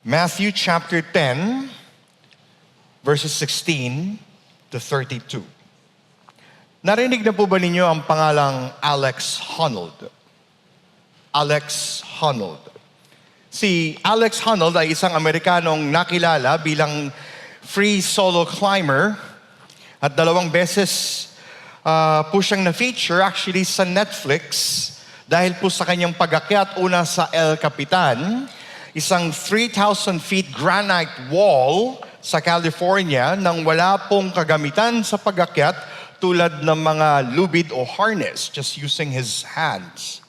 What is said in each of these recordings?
Matthew chapter 10, verses 16 to 32. Narinig na po ba ninyo ang pangalang Alex Honnold? Alex Honnold. Si Alex Honnold ay isang Amerikanong nakilala bilang free solo climber at 2 beses po siyang na-feature actually sa Netflix dahil po sa kanyang pag-akyat una sa El Capitan, isang 3,000 feet granite wall sa California nang wala pong kagamitan sa pag-akyat tulad ng mga lubid o harness, just using his hands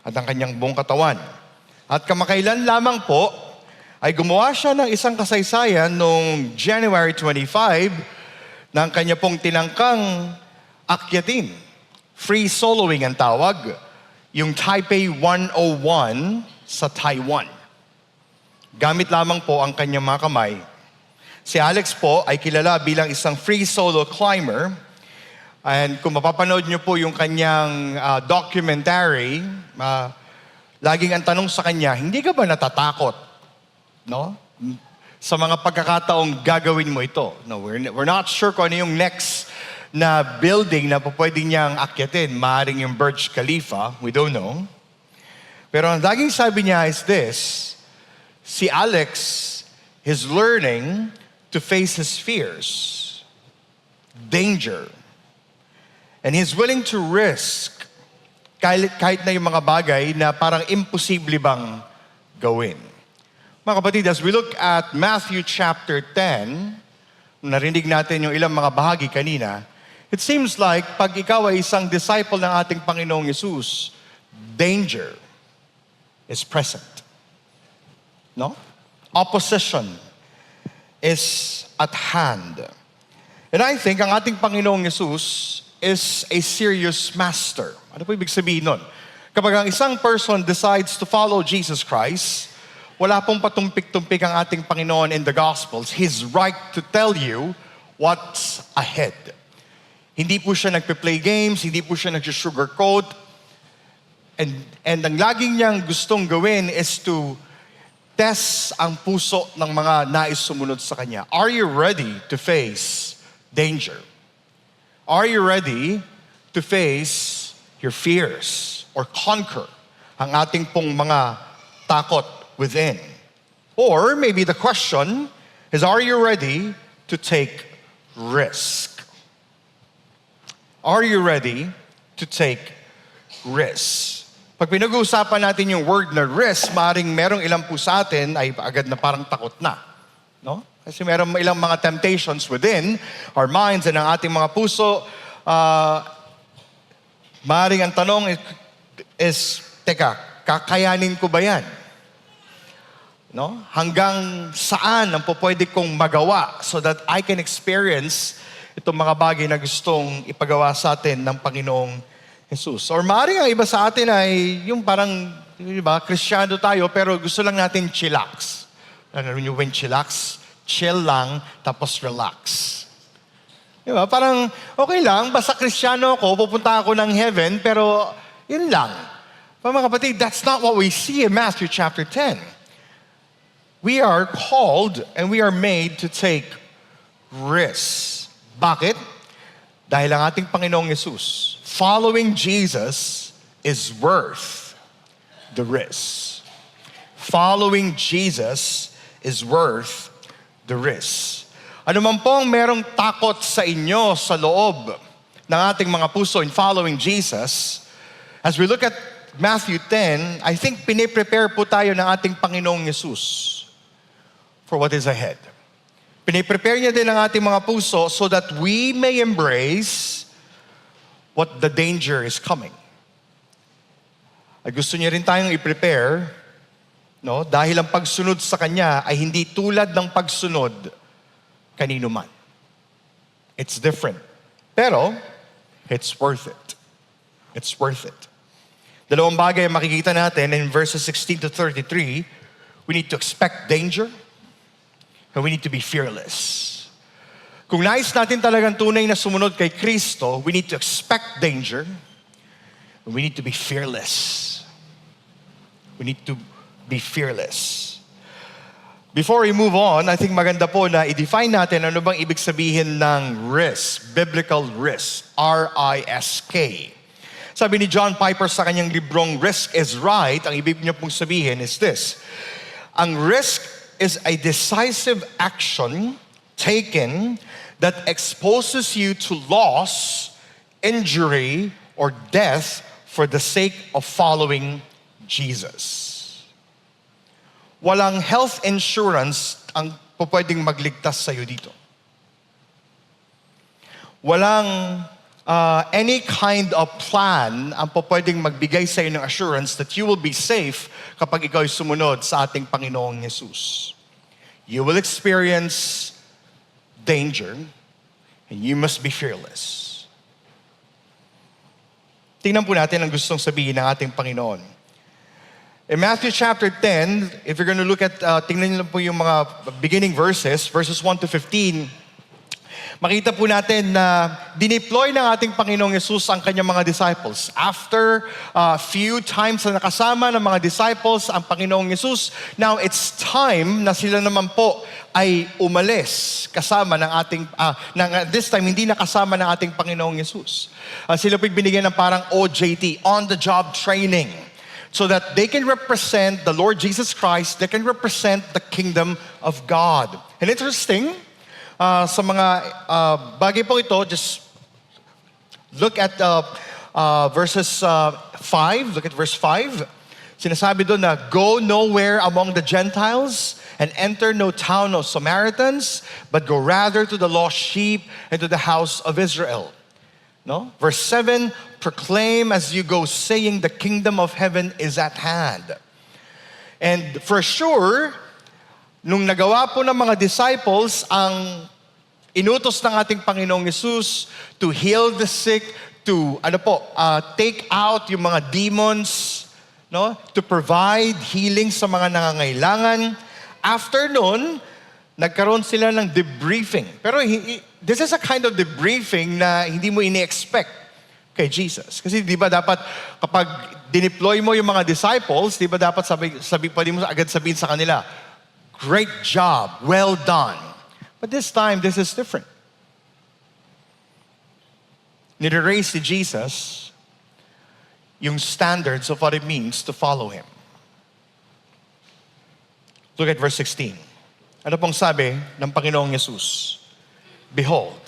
at ang kanyang buong katawan. At kamakailan lamang po ay gumawa siya ng isang kasaysayan noong January 25 ng kanya pong tinangkang akyatin. Free soloing ang tawag, yung Taipei 101 sa Taiwan. Gamit lamang po ang kanyang mga kamay. Si Alex po ay kilala bilang isang free solo climber. And kung mapapanood niyo po yung kanyang documentary, laging ang tanong sa kanya, hindi ka ba natatakot? No? Sa mga pagkakataong gagawin mo ito. No, we're not sure kung ano yung next na building na pwede niyang akyatin. Maaaring yung Burj Khalifa, we don't know. Pero ang laging sabi niya is this, si Alex is learning to face his fears, danger, and he's willing to risk kahit na yung mga bagay na parang imposible bang gawin. Mga kapatid, as we look at Matthew chapter 10, narinig natin yung ilang mga bahagi kanina, it seems like pag ikaw ay isang disciple ng ating Panginoong Yesus, danger is present. No? Opposition is at hand. And I think ang ating Panginoong Yesus is a serious master. Ano po ibig sabihin nun? Kapag ang isang person decides to follow Jesus Christ, wala pong patumpik-tumpik ang ating Panginoon in the Gospels. He's right to tell you what's ahead. Hindi po siya nagpe-play games, hindi po siya nag-sugarcoat. And ang laging niyang gustong gawin is to test ang puso ng mga nais sumunod sa Kanya. Are you ready to face danger? Are you ready to face your fears or conquer ang ating pong mga takot within? Or maybe the question is, are you ready to take risk? Are you ready to take risk? Pag pinag-uusapan natin yung word na risk, maaaring merong ilang po sa atin ay agad na parang takot na. No? Kasi meron ilang mga temptations within our minds and ang ating mga puso. Maaaring ang tanong is, teka, kakayanin ko ba yan? No? Hanggang saan ang pwede kong magawa so that I can experience itong mga bagay na gustong ipagawa sa atin ng Panginoong Jesus. Or maaaring ang iba sa atin ay yung parang, diba, Kristyano tayo pero gusto lang natin chillax. Ano yung chillax? Chill lang, tapos relax. Diba? Parang, okay lang, basta Kristiyano ako, pupunta ako ng heaven, pero yun lang. Pero mga kapatid, that's not what we see in Matthew chapter 10. We are called and we are made to take risks. Bakit? Dahil ang ating Panginoong Yesus, following Jesus is worth the risk. Following Jesus is worth the risk. Ano man pong merong takot sa inyo sa loob ng ating mga puso in following Jesus, as we look at Matthew 10, I think piniprepare po tayo ng ating Panginoong Yesus for what is ahead. Piniprepare niya din ang ating mga puso so that we may embrace what the danger is coming. Ay gusto niya rin tayong i-prepare, no? Dahil ang pagsunod sa Kanya ay hindi tulad ng pagsunod kanino man. It's different. Pero, it's worth it. It's worth it. Dalawang bagay ang makikita natin in verses 16 to 33. We need to expect danger and we need to be fearless. Kung nais natin talagang tunay na sumunod kay Kristo, we need to expect danger and we need to be fearless. We need to be fearless. Before we move on, I think maganda po na i-define natin ano bang ibig sabihin ng risk, biblical risk, R-I-S-K. Sabi ni John Piper sa kanyang librong Risk is Right, ang ibig niya pong sabihin is this: ang risk is a decisive action taken that exposes you to loss, injury, or death for the sake of following Jesus. Walang health insurance ang pwedeng magligtas sa iyo dito. Walang any kind of plan ang pwedeng magbigay sa iyo ng assurance that you will be safe kapag ikaw ay sumunod sa ating Panginoong Jesus. You will experience danger and you must be fearless. Tingnan po natin ang gustong sabihin ng ating Panginoon. In Matthew chapter 10, if you're going to look at, tingnan niyo lang po yung mga beginning verses 1 to 15, makita po natin na dineploy ng ating Panginoong Yesus ang kanyang mga disciples. After a few times na nakasama ng mga disciples ang Panginoong Yesus, now it's time na sila naman po ay umalis kasama ng ating, this time hindi nakasama ng ating Panginoong Yesus. Sila po'y binigyan ng parang OJT, on-the-job training, so that they can represent the Lord Jesus Christ, they can represent the kingdom of God. And interesting, sa mga bagay po ito, just look at verses 5, look at verse 5. Sinasabi doon na, go nowhere among the Gentiles and enter no town of Samaritans, but go rather to the lost sheep and to the house of Israel. No? Verse 7, proclaim as you go, saying the kingdom of heaven is at hand. And for sure, nung nagawa po ng mga disciples ang inutos ng ating Panginoong Yesus to heal the sick, to take out yung mga demons, no? To provide healing sa mga nangangailangan. After nun, nagkaroon sila ng debriefing. Pero this is a kind of debriefing na hindi mo ini-expect kay Jesus. Kasi di ba dapat kapag dineploy mo yung mga disciples, di ba dapat pwede mo agad sabihin sa kanila, great job, well done. But this time, this is different. Nire-raise ni Jesus yung standards of what it means to follow Him. Look at verse 16. Ano pong sabi ng Panginoong Yesus? Behold,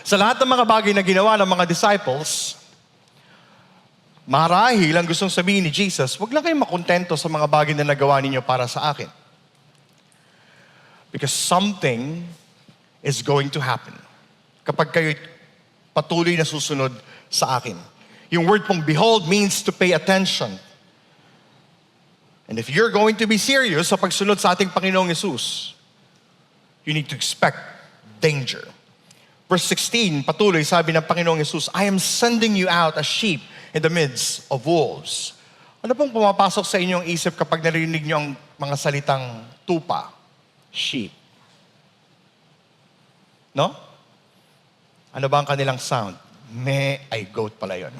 sa lahat ng mga bagay na ginawa ng mga disciples, marahil ang gustong sabihin ni Jesus, huwag lang kayong makontento sa mga bagay na nagawa ninyo para sa akin. Because something is going to happen kapag kayo patuloy na susunod sa akin. Yung word pong behold means to pay attention. And if you're going to be serious sa pagsunod sa ating Panginoong Yesus, you need to expect danger. Verse 16, patuloy, sabi ng Panginoong Yesus, I am sending you out as sheep in the midst of wolves. Ano pong pumapasok sa inyong isip kapag narinig niyo ang mga salitang tupa? Sheep. No? Ano ba ang kanilang sound? Ay goat pala yun.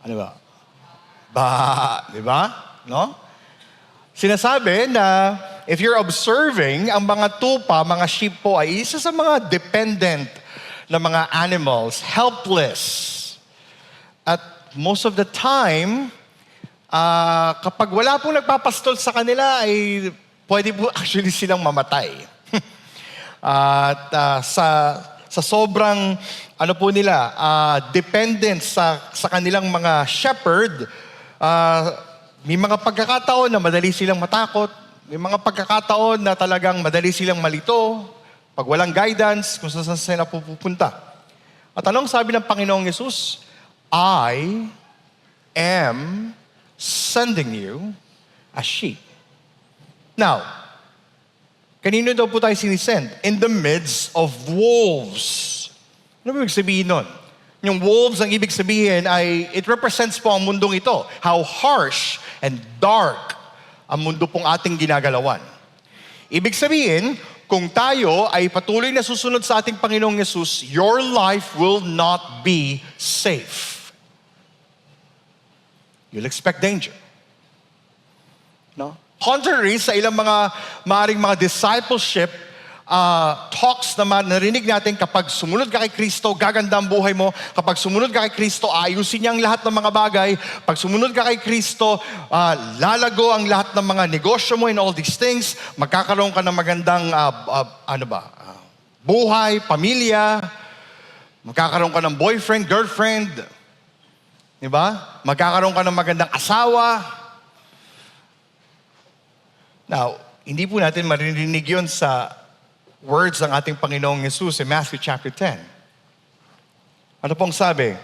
Ano ba? Ba, di ba? No? Sinasabi na if you're observing, ang mga tupa, mga sheep po ay isa sa mga dependent na mga animals, helpless. At most of the time, kapag wala pong nagpapastol sa kanila, ay pwede po actually silang mamatay. At sa sobrang dependent sa kanilang mga shepherd, may mga pagkakataon na madali silang matakot, may mga pagkakataon na talagang madali silang malito, pag walang guidance, kung saan sila pupunta. At anong sabi ng Panginoong Yesus? I am sending you as sheep. Now, kanino daw po tayo sinisend? In the midst of wolves. Ano ibig sabihin nun? Yung wolves, ang ibig sabihin ay, it represents po ang mundong ito. How harsh and dark ang mundo pong ating ginagalawan. Ibig sabihin, kung tayo ay patuloy na susunod sa ating Panginoong Yesus, your life will not be safe. You'll expect danger. No? Contrary sa ilang mga maaring mga discipleship talks na narinig natin, kapag sumunod ka kay Kristo, gaganda ang buhay mo. Kapag sumunod ka kay Kristo, ayusin niya ang lahat ng mga bagay. Pag sumunod ka kay Kristo, lalago ang lahat ng mga negosyo mo and all these things. Magkakaroon ka ng magandang buhay, pamilya. Magkakaroon ka ng boyfriend, girlfriend. Diba? Magkakaroon ka ng magandang asawa. Now, hindi po natin maririnig yun sa words ng ating Panginoong Jesus in Matthew chapter 10. Ano pong sabi?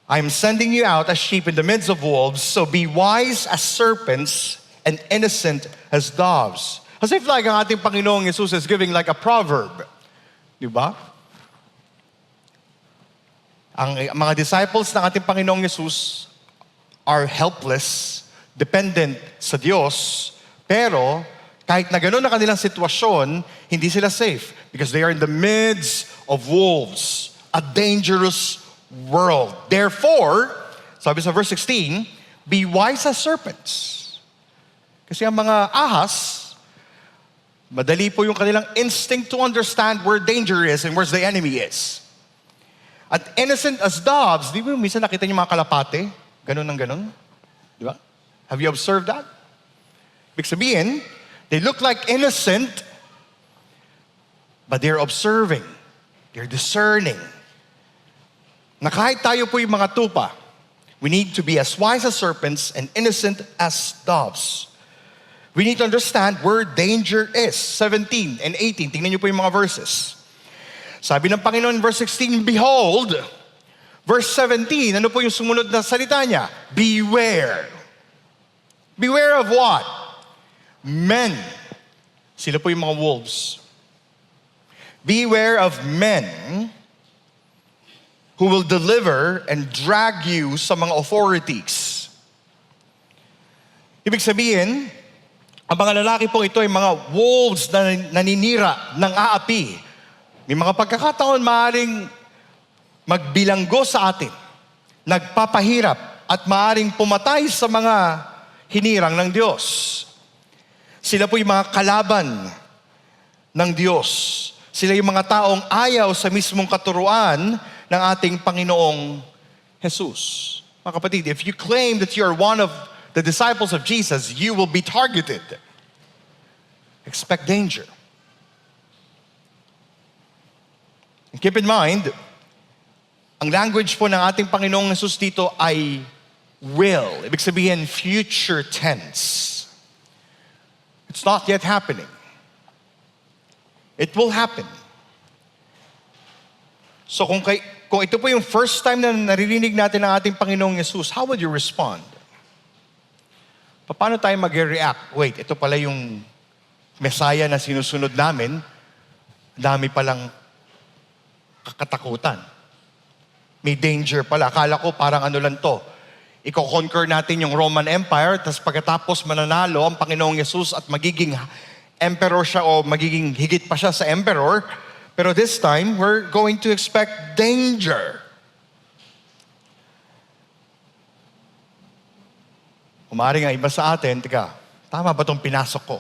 I'm sending you out as sheep in the midst of wolves, so be wise as serpents and innocent as doves. As if like ang ating Panginoong Jesus is giving like a proverb. Di ba? Ang mga disciples ng ating Panginoong Jesus are helpless, dependent sa Diyos, pero kahit na gano'n na kanilang sitwasyon, hindi sila safe because they are in the midst of wolves, a dangerous world. Therefore, sabi sa verse 16, be wise as serpents. Kasi ang mga ahas, madali po yung kanilang instinct to understand where danger is and where the enemy is. At innocent as doves, di ba minsan nakita niyo mga kalapate? Ganun ng ganun. Di ba? Have you observed that? Ibig sabihin, they look like innocent, but they're observing. They're discerning. Na kahit tayo po yung mga tupa, we need to be as wise as serpents and innocent as doves. We need to understand where danger is. 17 and 18, tingnan niyo po yung mga verses. Sabi ng Panginoon in verse 16, behold. Verse 17, ano po yung sumunod na salita niya? Beware. Beware of what? Men. Sila po yung mga wolves. Beware of men who will deliver and drag you sa mga authorities. Ibig sabihin, ang mga lalaki po ito ay mga wolves na naninira ng aapi. May mga pagkakataon maaaring magbilanggo sa atin, nagpapahirap at maaaring pumatay sa mga hinirang ng Diyos. Sila po yung mga kalaban ng Diyos. Sila yung mga taong ayaw sa mismong katuruan ng ating Panginoong Jesus. Mga kapatid, if you claim that you're one of the disciples of Jesus, you will be targeted. Expect danger. And keep in mind, ang language po ng ating Panginoong Jesus dito ay will. Ibig sabihin, future tense. It's not yet happening. It will happen. So kung ito po yung first time na naririnig natin ng ating Panginoong Jesus, how would you respond? Paano tayo mag-react? Wait, ito pala yung Messiah na sinusunod namin. Dami palang kakatakutan. May danger pala. Akala ko parang ano lang to. Iko-conquer natin yung Roman Empire, tapos pagkatapos mananalo ang Panginoong Jesus at magiging emperor siya o magiging higit pa siya sa emperor. Pero this time, we're going to expect danger. Kumari nga iba sa atin, tika, tama ba itong pinasok ko?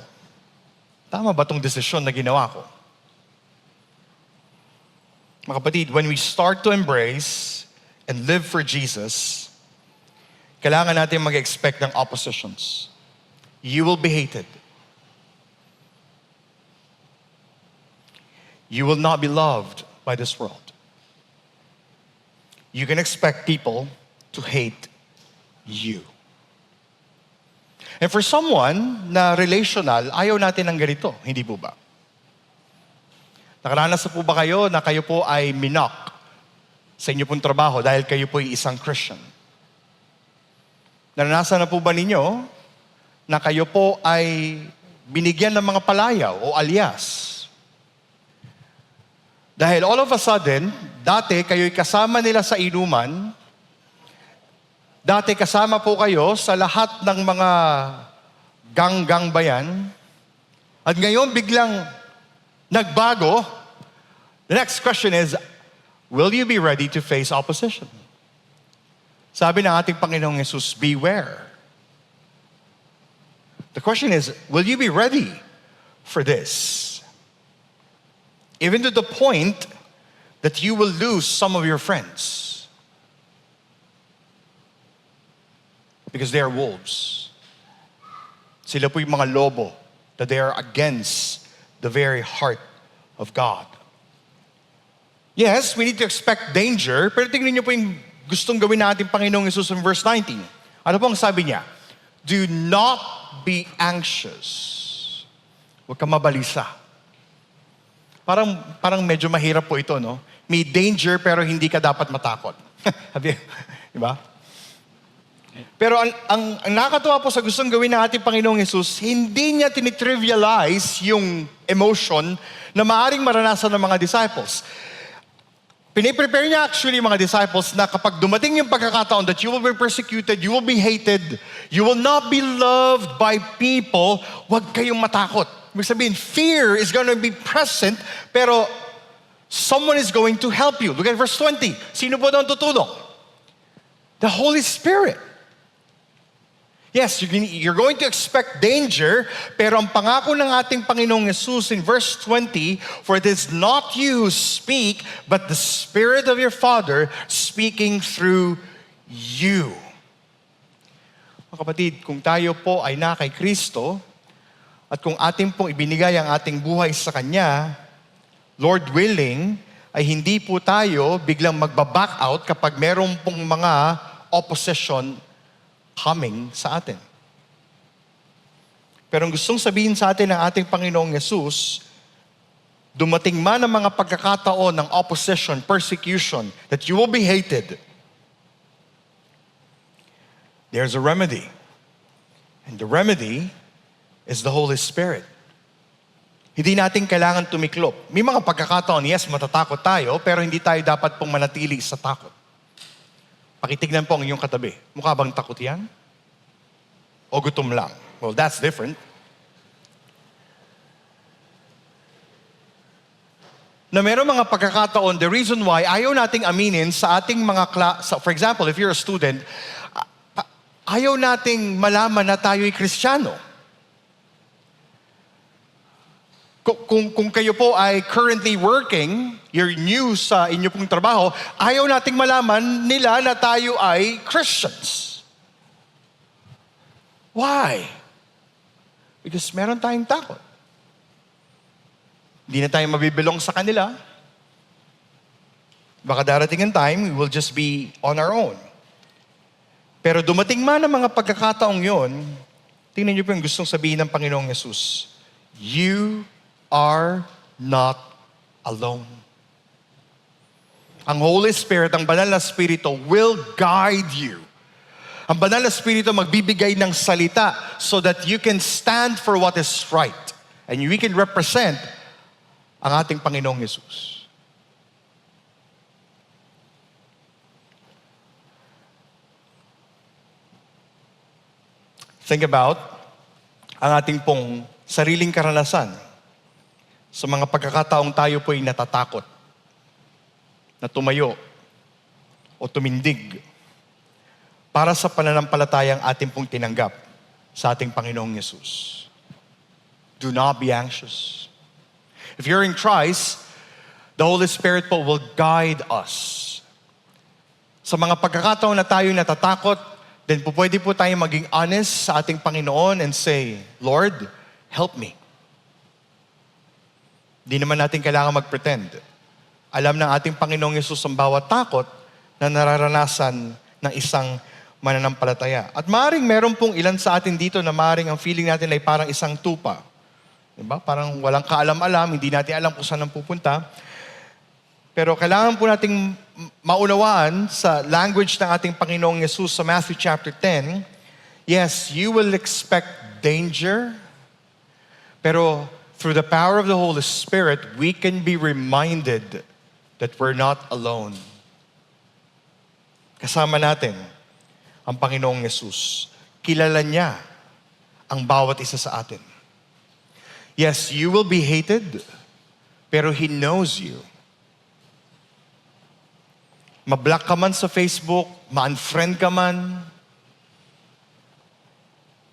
Tama ba itong desisyon na ginawa ko? Mga kapatid, when we start to embrace and live for Jesus, kailangan natin mag-expect ng oppositions. You will be hated. You will not be loved by this world. You can expect people to hate you. And for someone na relational, ayaw natin ng ganito, hindi po ba? Nakaranas na po ba kayo na kayo po ay minok sa inyo pong trabaho dahil kayo po ay isang Christian? Naranasan na po ba ninyo na kayo po ay binigyan ng mga palayaw o alias? Dahil all of a sudden, dati kayo'y kasama nila sa inuman, dati kasama po kayo sa lahat ng mga gang-gang bayan, at ngayon biglang nagbago. The next question is, will you be ready to face opposition? Sabi ng ating Panginoong Jesus, beware. The question is, will you be ready for this? Even to the point that you will lose some of your friends because they are wolves. Sila po yung mga lobo, that they are against the very heart of God. Yes, we need to expect danger, pero tingnan niyo po yung gustong gawin natin Panginoong Hesus in verse 19. Ano po ang sabi niya? Do not be anxious. Huwag kang mabalisa. Parang medyo mahirap po ito, no? May danger pero hindi ka dapat matakot. Diba? Pero ang nakakatuwa po sa gustong gawin ng ating Panginoong Hesus, hindi niya tinitrivialize yung emotion na maaring maranasan ng mga disciples. Piniprepare niya actually mga disciples na kapag dumating yung pagkakataon that you will be persecuted, you will be hated, you will not be loved by people, huwag kayong matakot. Ibig sabihin, fear is going to be present, pero someone is going to help you. Look at verse 20. Sino po daw ang tutulong? The Holy Spirit. Yes, you're going to expect danger, pero ang pangako ng ating Panginoong Hesus in verse 20, for it is not you who speak, but the Spirit of your Father speaking through you. Mga kapatid, kung tayo po ay na kay Kristo, at kung ating pong ibinigay ang ating buhay sa Kanya, Lord willing, ay hindi po tayo biglang magbaback out kapag meron pong mga opposition coming sa atin. Pero ang gustong sabihin sa atin ng ating Panginoong Hesus, dumating man ang mga pagkakataon ng opposition, persecution, that you will be hated, there's a remedy. And the remedy is the Holy Spirit. Hindi natin kailangan tumiklop. May mga pagkakataon, yes, matatakot tayo, pero hindi tayo dapat pong manatili sa takot. Pakitignan po ang inyong katabi. Mukha bang takot yan? O gutom lang? Well, that's different. Na meron mga pagkakataon, the reason why ayaw nating aminin sa ating mga for example, if you're a student, ayaw nating malaman na tayo'y Kristiyano. Kung kayo po ay currently working, you're new sa inyo pong trabaho, ayaw nating malaman nila na tayo ay Christians. Why? Because meron tayong takot. Hindi na tayo mabibilong sa kanila. Baka darating ang time, we will just be on our own. Pero dumating man ang mga pagkakataong yon, tingnan niyo po yung gustong sabihin ng Panginoong Hesus. You are not alone. Ang Holy Spirit, ang Banal na Espiritu will guide you. Ang Banal na Espiritu magbibigay ng salita so that you can stand for what is right. And we can represent ang ating Panginoong Hesus. Think about ang ating pong sariling karanasan sa mga pagkakataong tayo po'y natatakot, na tumayo o tumindig para sa pananampalatayang ating pong tinanggap sa ating Panginoong Hesus. Do not be anxious. If you're in Christ, the Holy Spirit po will guide us. Sa mga pagkakataon na tayo natatakot, then po pwede po tayo maging honest sa ating Panginoon and say, Lord, help me. Di naman natin kailangan mag-pretend. Alam ng ating Panginoong Hesus ang bawat takot na nararanasan ng isang mananampalataya. At maaaring meron pong ilan sa atin dito na maaaring ang feeling natin ay parang isang tupa. Diba? Parang walang kaalam-alam, hindi natin alam kung saan ang pupunta. Pero kailangan po nating maunawaan sa language ng ating Panginoong Hesus sa Matthew chapter 10, yes, you will expect danger, pero through the power of the Holy Spirit, we can be reminded that we're not alone. Kasama natin ang Panginoong Hesus. Kilala niya ang bawat isa sa atin. Yes, you will be hated, pero He knows you. Ma-block ka man sa Facebook, ma-unfriend ka man,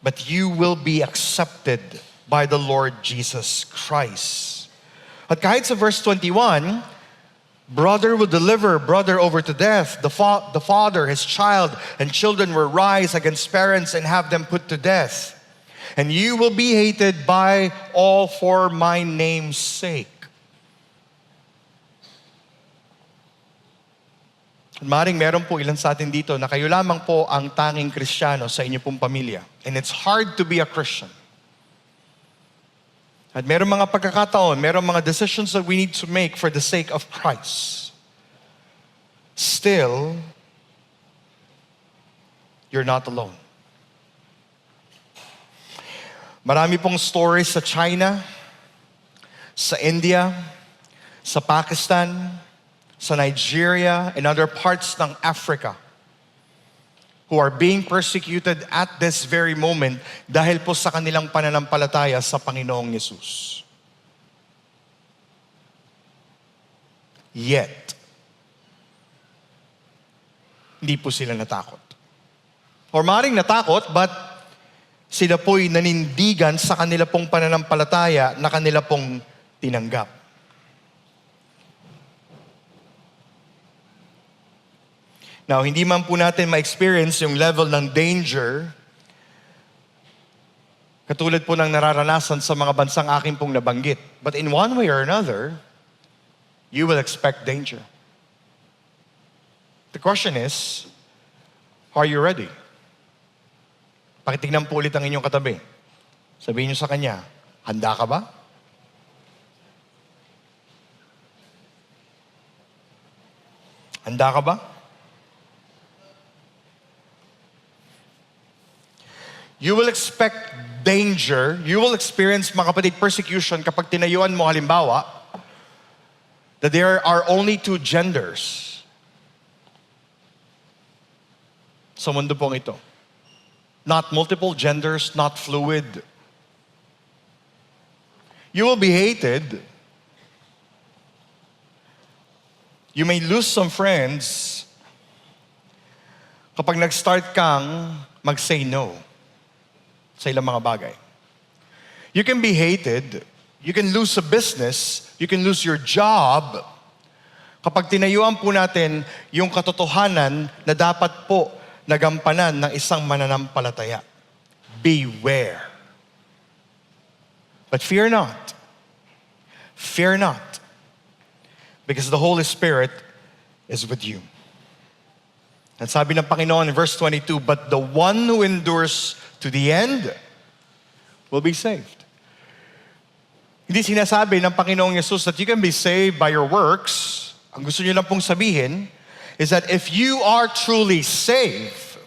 but you will be accepted by the Lord Jesus Christ. At kahit sa verse 21, brother will deliver brother over to death. The father, his child, and children will rise against parents and have them put to death. And you will be hated by all for my name's sake. Maring meron po ilan sa atin dito na kayo lamang po ang tanging Kristiyano sa inyo pong pamilya. And it's hard to be a Christian. At meron mga pagkakataon, meron mga decisions that we need to make for the sake of Christ. Still, you're not alone. Marami pong stories sa China, sa India, sa Pakistan, sa Nigeria, and other parts ng Africa who are being persecuted at this very moment dahil po sa kanilang pananampalataya sa Panginoong Yesus. Yet, hindi po sila natakot. Or maring natakot, but sila po'y nanindigan sa kanila pong pananampalataya na kanila pong tinanggap. Now, hindi man po natin ma-experience yung level ng danger katulad po ng nararanasan sa mga bansang aking pong nabanggit. But in one way or another, you will expect danger. The question is, are you ready? Pakitignan po ulit ang inyong katabi. Sabihin niyo sa kanya, handa ka ba? Handa ka ba? You will expect danger. You will experience, mga kapatid, persecution kapag tinayuan mo halimbawa that there are only two genders sa mundo pong ito. Not multiple genders, not fluid. You will be hated. You may lose some friends kapag nag-start kang mag-say no sa ilang mga bagay. You can be hated. You can lose a business. You can lose your job kapag tinayuan po natin yung katotohanan na dapat po nagampanan ng isang mananampalataya. Beware. But fear not. Fear not. Because the Holy Spirit is with you. At sabi ng Panginoon in verse 22, but the one who endures to the end will be saved. Hindi sinasabi ng Panginoong Yesus that you can be saved by your works. Ang gusto niyo lang pong sabihin is that if you are truly saved,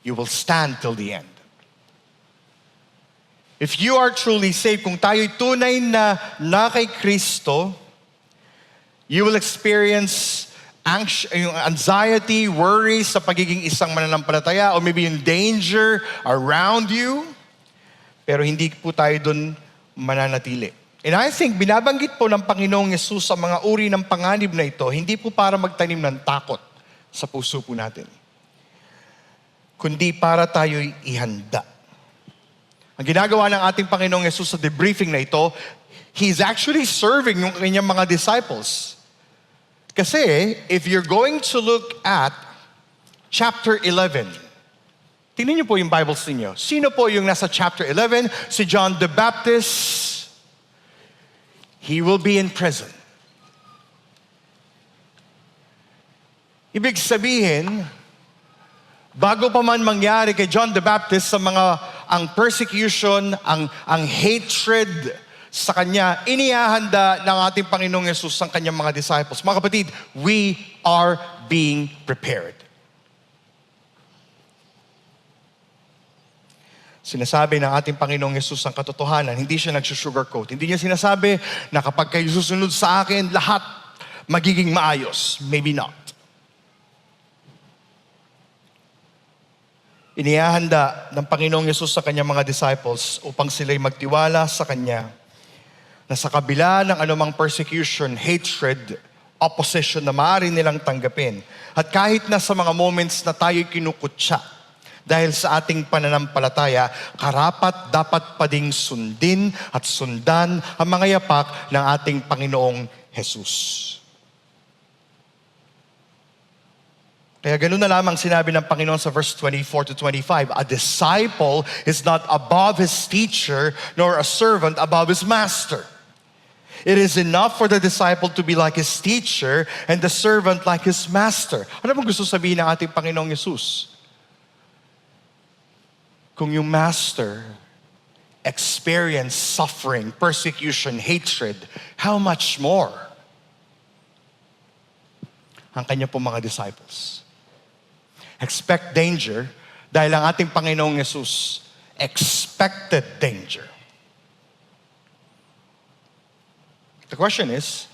you will stand till the end. If you are truly saved, kung tayo'y tunay na kay Kristo, you will experience yung anxiety, worry sa pagiging isang mananampalataya, or maybe yung danger around you, pero hindi po tayo dun mananatili. And I think binabanggit po ng Panginoong Yesus sa mga uri ng panganib na ito, hindi po para magtanim ng takot sa puso po natin, kundi para tayo'y ihanda. Ang ginagawa ng ating Panginoong Yesus sa debriefing na ito, He's actually serving yung kanyang mga disciples. Kasi if you're going to look at chapter 11, tingnan niyo po yung Bibles ninyo. Sino po yung nasa chapter 11? Si John the Baptist. He will be in prison. Ibig sabihin, bago pa man mangyari kay John the Baptist sa ang persecution, ang hatred sa kanya, inihahanda ng ating Panginoong Yesus ang kanyang mga disciples. Mga kapatid, we are being prepared. Sinasabi ng ating Panginoong Yesus ang katotohanan, hindi siya nag-sugarcoat. Hindi niya sinasabi na kapag kayo susunod sa akin, lahat magiging maayos. Maybe not. Inihahanda ng Panginoong Yesus sa kanyang mga disciples upang sila'y magtiwala sa Kanya na sa kabila ng anumang persecution, hatred, opposition na maaari nilang tanggapin. At kahit na sa mga moments na tayo'y kinukutya, Dahil sa ating pananampalataya, karapat dapat pa ding sundin at sundan ang mga yapak ng ating Panginoong Jesus. Kaya ganoon na lamang sinabi ng Panginoon sa verse 24 to 25, a disciple is not above his teacher, nor a servant above his master. It is enough for the disciple to be like his teacher and the servant like his master. Ano bang gusto sabihin ng ating Panginoong Yesus? Kung yung master experience suffering, persecution, hatred, how much more ang kanya pong mga disciples? Expect danger dahil ang ating Panginoong Yesus expected danger. The question is,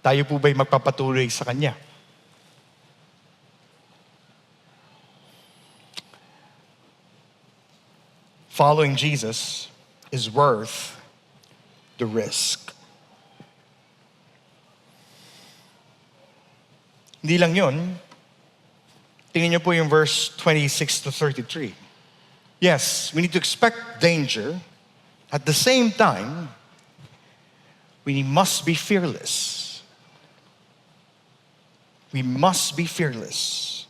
tayo po ba'y magpapatuloy sa Kanya? Following Jesus is worth the risk. Hindi lang yun. Tingnan niyo po yung verse 26 to 33. Yes, we need to expect danger. At the same time, we must be fearless. We must be fearless.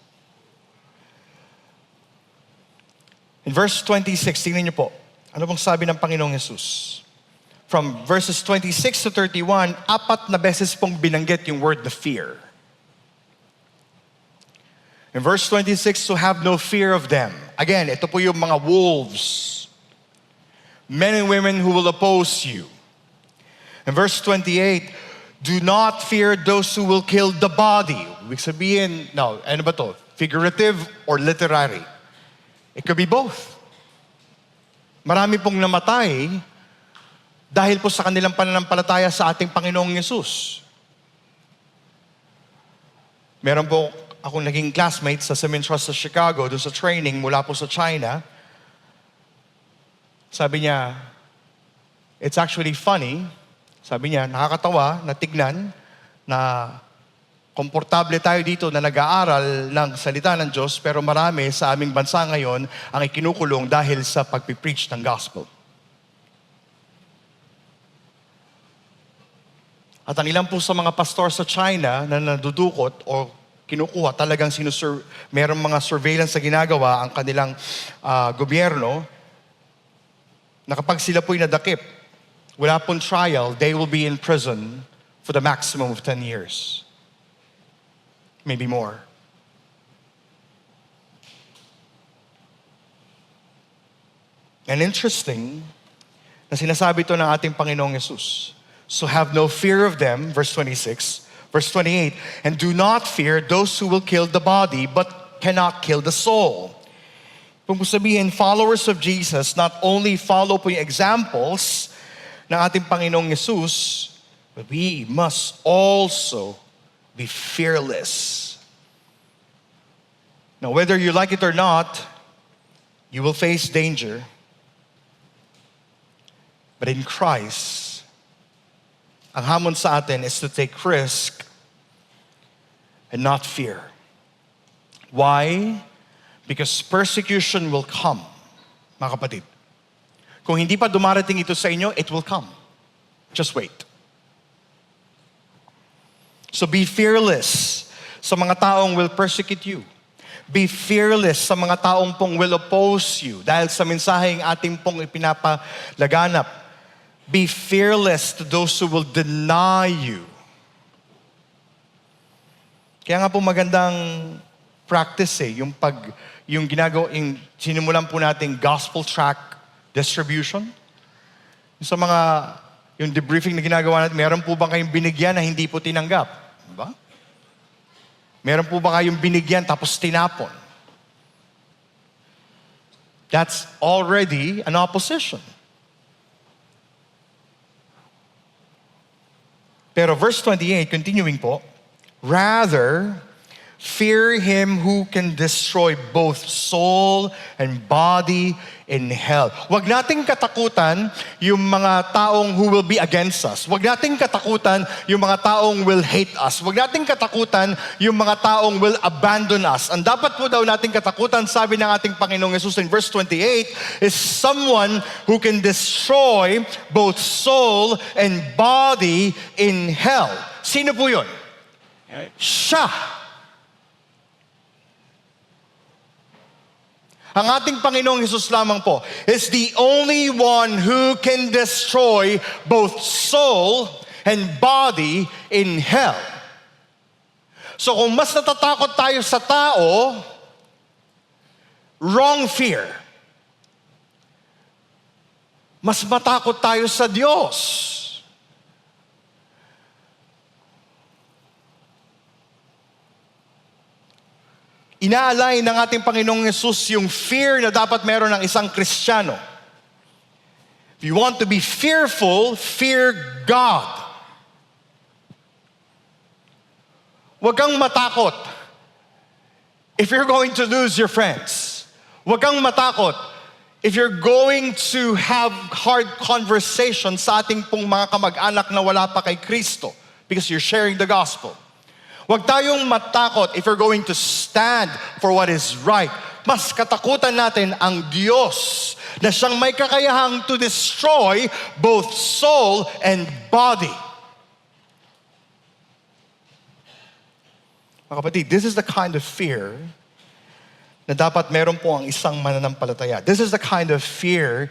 In verse 26, tingnan niyo po. Ano bang sabi ng Panginoong Yesus? From verses 26 to 31, 4 na beses pong binanggit yung word the fear. In verse 26, to have no fear of them. Again, ito po yung mga wolves. Men and women who will oppose you. In verse 28, do not fear those who will kill the body. Ibig sabihin, no, ano ba to? Figurative or literary? It could be both. Marami pong namatay dahil po sa kanilang pananampalataya sa ating Panginoong Yesus. Meron po akong naging classmate sa Simmons Trust sa Chicago, doon sa training mula po sa China. Sabi niya, it's actually funny. Sabi niya, nakakatawa na tignan na komportable tayo dito na nag-aaral ng salita ng Diyos, pero marami sa aming bansa ngayon ang ikinukulong dahil sa pagpipreach ng gospel. At ang ilan po sa mga pastor sa China na nadudukot o kinukuha, talagang merong mga surveillance na ginagawa ang kanilang gobyerno, na kapag sila po'y nadakip, wala pong trial, they will be in prison for the maximum of 10 years. Maybe more. And interesting, na sinasabi ito ng ating Panginoong Yesus. So have no fear of them, verse 26, verse 28, and do not fear those who will kill the body, but cannot kill the soul. Kung sabihin, followers of Jesus, not only follow po yung examples ng ating Panginoong Yesus, but we must also be fearless. Now, whether you like it or not, you will face danger. But in Christ, ang hamon sa atin is to take risk and not fear. Why? Because persecution will come, mga kapatid. Kung hindi pa dumarating ito sa inyo, it will come. Just wait. So be fearless sa mga taong will persecute you. Be fearless sa mga taong pong will oppose you dahil sa mensaheng ating pong ipinapalaganap. Be fearless to those who will deny you. Kaya nga po magandang practice yung sinimulan po natin gospel track distribution. Yung debriefing na ginagawa natin, meron po ba kayong binigyan na hindi po tinanggap? Diba? Meron po ba kayong binigyan tapos tinapon? That's already an opposition. Pero verse 28, continuing po, rather, Fear him who can destroy both soul and body in hell. Huwag nating katakutan yung mga taong who will be against us. Huwag nating katakutan yung mga taong will hate us. Huwag nating katakutan yung mga taong will abandon us. Ang dapat po daw nating katakutan, sabi ng ating Panginoong Yesus in verse 28, is someone who can destroy both soul and body in hell. Sino po yun? Siya. Ang ating Panginoong Hesus lamang po is the only one who can destroy both soul and body in hell. So kung mas natatakot tayo sa tao, wrong fear. Mas matakot tayo sa Diyos. Inaalay ng ating Panginoong Yesus yung fear na dapat meron ng isang Kristiyano. If you want to be fearful, fear God. Huwag kang matakot if you're going to lose your friends. Huwag kang matakot if you're going to have hard conversations sa ating pong mga kamag-anak na wala pa kay Kristo because you're sharing the gospel. Huwag tayong matakot if we're going to stand for what is right. Mas katakutan natin ang Diyos na siyang may kakayahang to destroy both soul and body. Mga kapatid, this is the kind of fear na dapat meron po ang isang mananampalataya. This is the kind of fear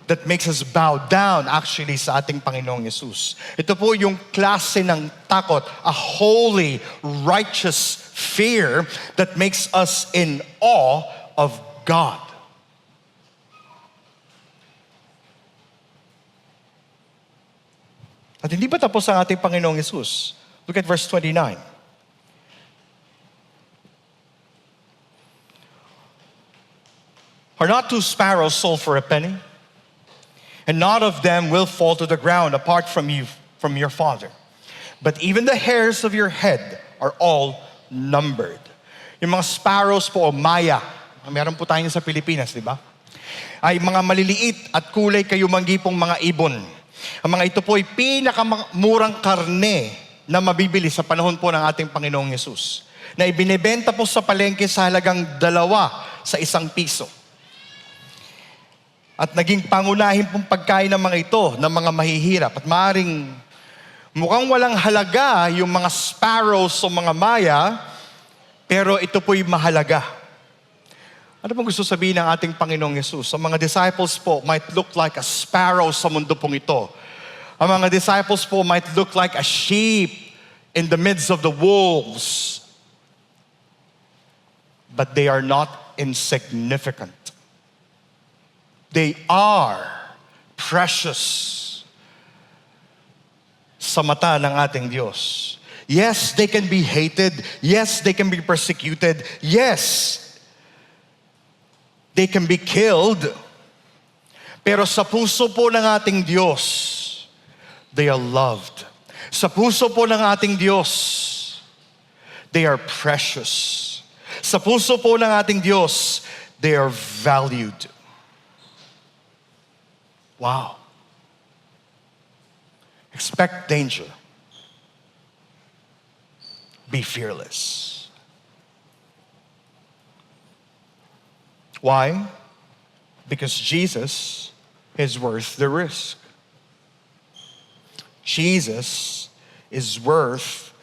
that makes us bow down actually sa ating Panginoong Yesus. Ito po yung klase ng takot, a holy, righteous fear that makes us in awe of God. At hindi pa tapos ang ating Panginoong Yesus. Look at verse 29. Are not two sparrows sold for a penny? And not of them will fall to the ground apart from you, from your Father. But even the hairs of your head are all numbered. Yung mga sparrows po, o maya, meron po tayo sa Pilipinas, di ba? Ay mga maliliit at kulay kayumanggi pong mga ibon. Ang mga ito po ay pinakamurang karne na mabibili sa panahon po ng ating Panginoong Yesus. Na ibinebenta po sa palengke sa halagang 2 sa 1 piso. At naging pangunahin pong pagkain ng mga ito, ng mga mahihirap. At maaring mukhang walang halaga yung mga sparrows o mga maya, pero ito po'y mahalaga. Ano pong gusto sabihin ng ating Panginoong Yesus? Ang mga disciples po might look like a sparrow sa mundo pong ito. Ang mga disciples po might look like a sheep in the midst of the wolves. But they are not insignificant. They are precious sa mata ng ating Diyos. Yes, they can be hated. Yes, they can be persecuted. Yes, they can be killed. Pero sa puso po ng ating Diyos, they are loved. Sa puso po ng ating Diyos, they are precious. Sa puso po ng ating Diyos, they are valued. Wow. Expect danger. Be fearless. Why? Because Jesus is worth the risk. Jesus is worth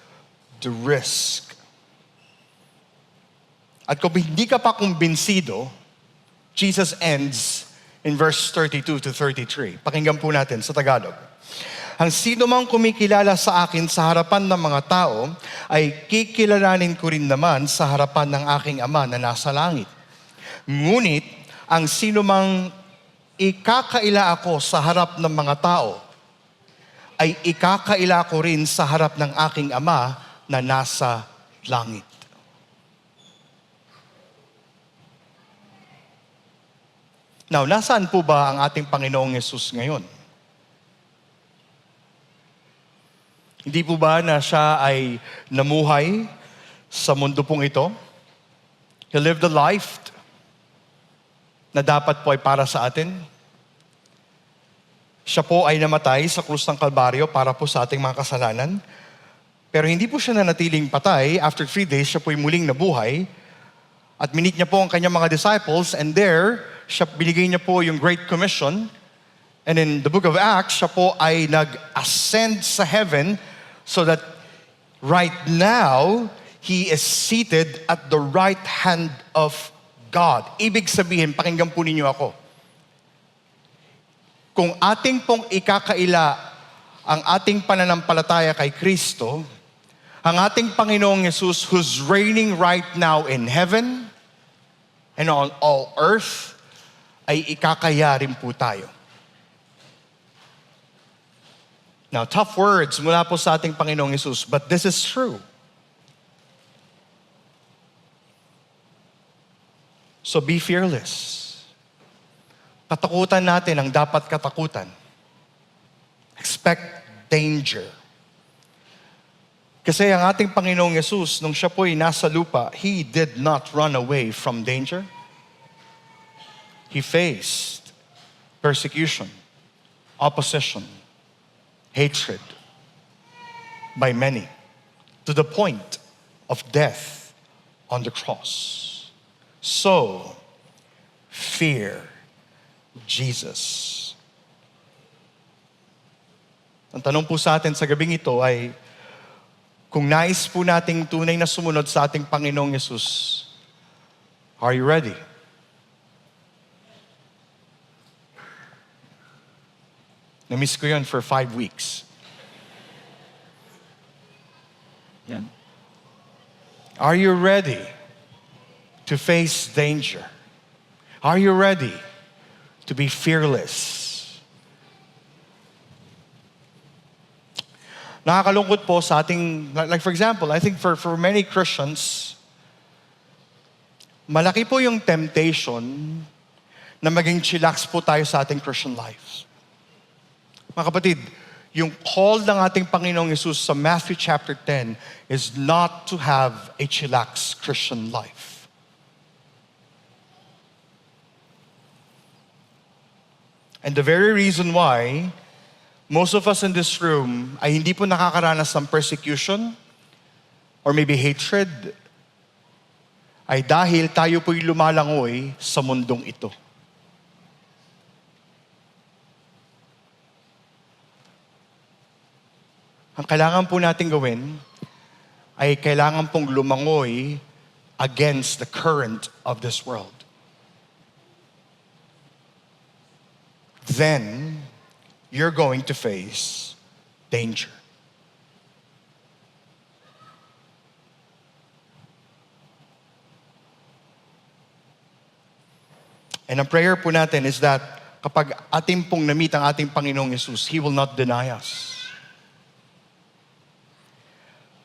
the risk. At kung hindi ka pa kumbinsido, Jesus ends in verse 32 to 33. Pakinggan po natin sa Tagalog. Ang sino mang kumikilala sa akin sa harapan ng mga tao, ay kikilalanin ko rin naman sa harapan ng aking Ama na nasa langit. Ngunit, ang sino mang ikakaila ako sa harap ng mga tao, ay ikakaila ko rin sa harap ng aking Ama na nasa langit. Now, nasaan po ba ang ating Panginoong Yesus ngayon? Hindi po ba na siya ay namuhay sa mundo pong ito. He lived a life na dapat po ay para sa atin. Siya po ay namatay sa krus ng Kalbaryo para po sa ating mga kasalanan. Pero hindi po siya nanatiling patay. After 3 days, siya po ay muling nabuhay. At minit niya po ang kanyang mga disciples. And there, binigay niya po yung Great Commission. And in the book of Acts, siya po ay nag-ascend sa heaven so that right now, He is seated at the right hand of God. Ibig sabihin, pakinggan po ninyo ako. Kung ating pong ikakaila ang ating pananampalataya kay Kristo, ang ating Panginoong Yesus who's reigning right now in heaven and on all earth, ay ikakaya rin po tayo. Now, tough words mula po sa ating Panginoong Yesus, but this is true. So be fearless. Katakutan natin ang dapat katakutan. Expect danger. Kasi ang ating Panginoong Yesus, nung siya po'y nasa lupa, He did not run away from danger. He faced persecution, opposition, hatred by many, to the point of death on the cross. So, fear Jesus. Ang tanong po sa atin sa gabing ito ay, kung nais po nating tunay na sumunod sa ating Panginoong Yesus, are you ready? Na-miss ko yun for 5 weeks. Yan. Are you ready to face danger? Are you ready to be fearless? Nakakalungkot po sa ating, like for example, I think for many Christians, malaki po yung temptation na maging chillax po tayo sa ating Christian lives. Mga kapatid, yung call ng ating Panginoong Yesus sa Matthew chapter 10 is not to have a chillax Christian life. And the very reason why most of us in this room ay hindi po nakakaranas ng persecution or maybe hatred ay dahil tayo po'y lumalangoy sa mundong ito. Ang kailangan po natin gawin ay kailangan pong lumangoy against the current of this world. Then, you're going to face danger. And ang prayer po natin is that kapag ating pong na-meet ang ating Panginoong Yesus, He will not deny us.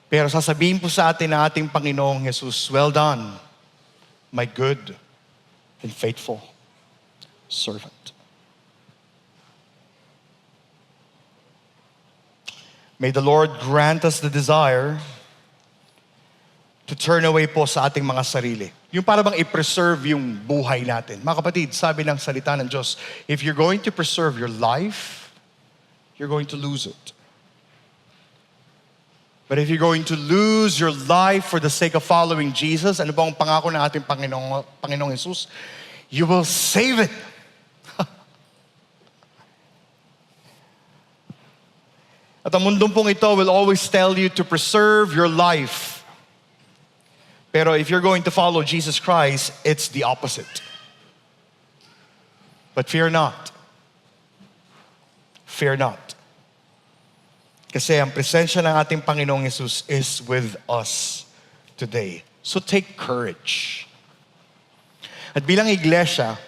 Pero sasabihin po sa atin ng ating Panginoong Yesus, well done, my good and faithful servant. May the Lord grant us the desire to turn away po sa ating mga sarili. Yung para bang i-preserve yung buhay natin. Mga kapatid, sabi ng salita ng Diyos, if you're going to preserve your life, you're going to lose it. But if you're going to lose your life for the sake of following Jesus, ano ba ang pangako ng ating Panginoong Jesus? You will save it. At ang mundong pong ito will always tell you to preserve your life. Pero if you're going to follow Jesus Christ, it's the opposite. But fear not. Fear not. Kasi ang presensya ng ating Panginoong Yesus is with us today. So take courage. At bilang iglesia,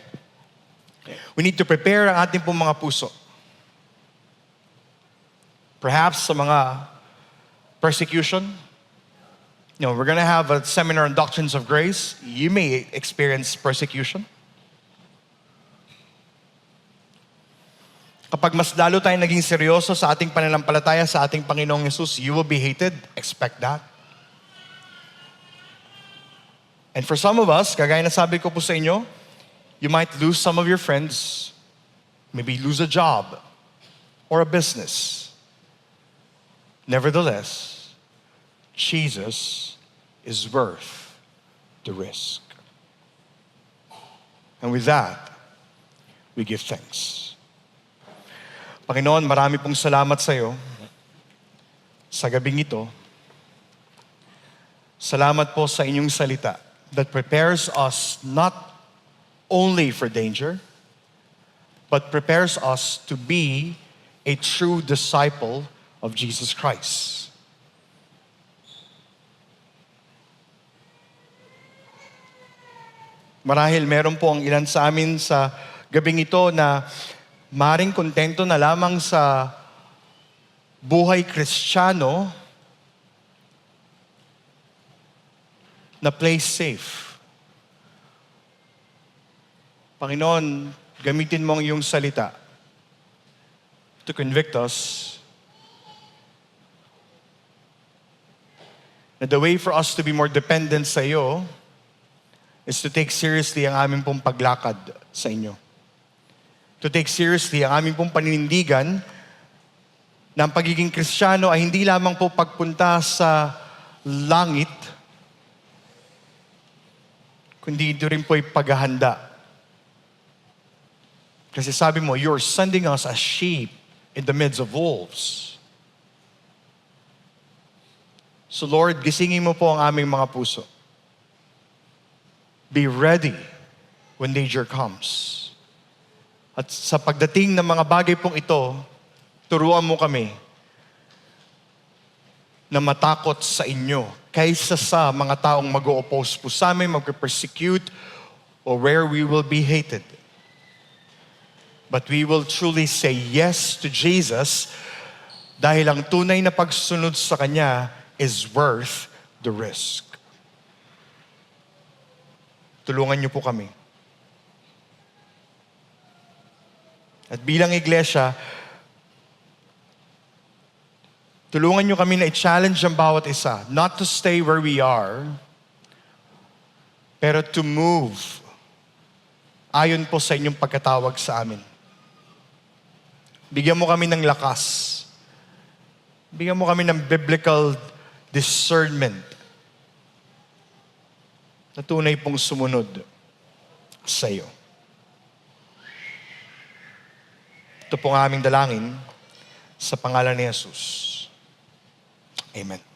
we need to prepare ang ating pong mga puso. Perhaps sa mga persecution. We're going to have a seminar on doctrines of grace. You may experience persecution. Kapag mas lalo tayong naging seryoso sa ating pananampalataya sa ating Panginoong Yesus, you will be hated. Expect that. And for some of us, kagaya na sabi ko po sa inyo, you might lose some of your friends, maybe lose a job or a business. Nevertheless, Jesus is worth the risk. And with that, we give thanks. Panginoon, marami pong salamat sa iyo sa gabing ito. Salamat po sa inyong salita that prepares us not only for danger, but prepares us to be a true disciple of Jesus Christ. Marahil meron po ang ilan sa amin sa gabing ito na maring kontento na lamang sa buhay Kristiyano na place safe. Panginoon, gamitin mo ang iyong salita to convict us na the way for us to be more dependent sa iyo is to take seriously ang aming pong paglakad sa inyo. To take seriously ang aming pong paninindigan na ang pagiging Kristiyano ay hindi lamang po pagpunta sa langit, kundi ito rin po ay paghahanda. Kasi sabi mo, you're sending us as sheep in the midst of wolves. So Lord, gisingin mo po ang aming mga puso. Be ready when danger comes. At sa pagdating ng mga bagay pong ito, turuan mo kami na matakot sa inyo kaysa sa mga taong mag-o-oppose po sa amin, mag-persecute, or where we will be hated. But we will truly say yes to Jesus dahil ang tunay na pagsunod sa Kanya is worth the risk. Tulungan niyo po kami. At bilang iglesia, tulungan niyo kami na i-challenge ang bawat isa, not to stay where we are, pero to move ayon po sa inyong pagkatawag sa amin. Bigyan mo kami ng lakas. Bigyan mo kami ng biblical discernment na tunay pong sumunod sa iyo. Ito pong aming dalangin sa pangalan ni Jesus. Amen.